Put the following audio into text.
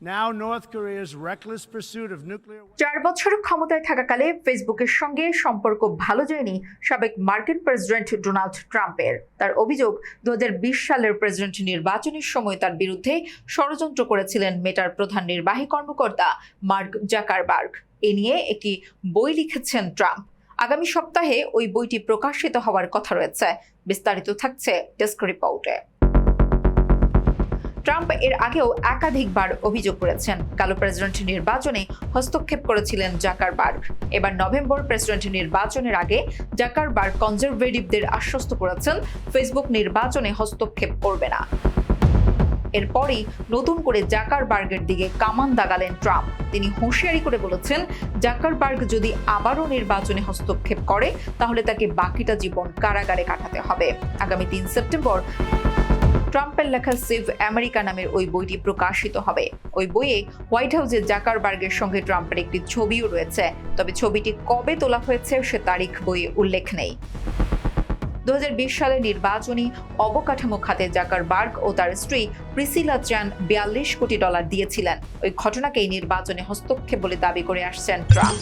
Now North Korea's reckless pursuit of nuclear 4 বছর ক্ষমতায় থাকাকালে ফেসবুকের সঙ্গে সম্পর্ক ভালো যায়নি সাবেক মার্কিন প্রেসিডেন্ট ডোনাল্ড ট্রাম্পের। তার অভিযোগ 2020 সালের প্রেসিডেন্ট নির্বাচনের সময় তার বিরুদ্ধে ষড়যন্ত্র করেছিলেন মেটার প্রধান নির্বাহী কর্মকর্তা মার্ক জাকারবার্গ। এ নিয়ে একটি বই লিখেছেন ট্রাম্প। আগামী সপ্তাহে ওই বইটি প্রকাশিত হওয়ার কথা রয়েছে। বিস্তারিত থাকছে ডেস্ক রিপোর্টে। ট্রাম্প এর আগেও একাধিকবার অভিযোগ করেছেন কালো প্রেসিডেন্ট নির্বাচনে হস্তক্ষেপ করেছিলেন জাকারবার্গ। এবার নভেম্বর প্রেসিডেন্ট নির্বাচনের আগে জাকারবার্গ কনজারভেটিভদের আশ্বস্ত করেছেন ফেসবুক নির্বাচনে হস্তক্ষেপ করবে না। এরপরই নতুন করে জাকারবার্গের দিকে কামান দাগালেন ট্রাম্প। তিনি হুঁশিয়ারি করে বলেছেন, জাকারবার্গ যদি আবারও নির্বাচনে হস্তক্ষেপ করে তাহলে তাকে বাকিটা জীবন কারাগারে কাটাতে হবে। আগামী 3 সেপ্টেম্বর ট্রাম্পের লেখা সেভ আমেরিকা নামের ওই বইটি প্রকাশিত হবে। ওই বইয়ে হোয়াইট হাউসে জাকারবার্গের সঙ্গে ট্রাম্পের একটি ছবিও রয়েছে, তবে ছবিটি কবে তোলা হয়েছে সে তারিখ বইয়ে উল্লেখ নেই। 2020 সালে নির্বাচনী অবকাঠামো খাতে জাকারবার্গ ও তার স্ত্রী প্রিসিলা চ্যান $42 কোটি দিয়েছিলেন। ওই ঘটনাকেই নির্বাচনে হস্তক্ষেপ বলে দাবি করে আসছেন ট্রাম্প।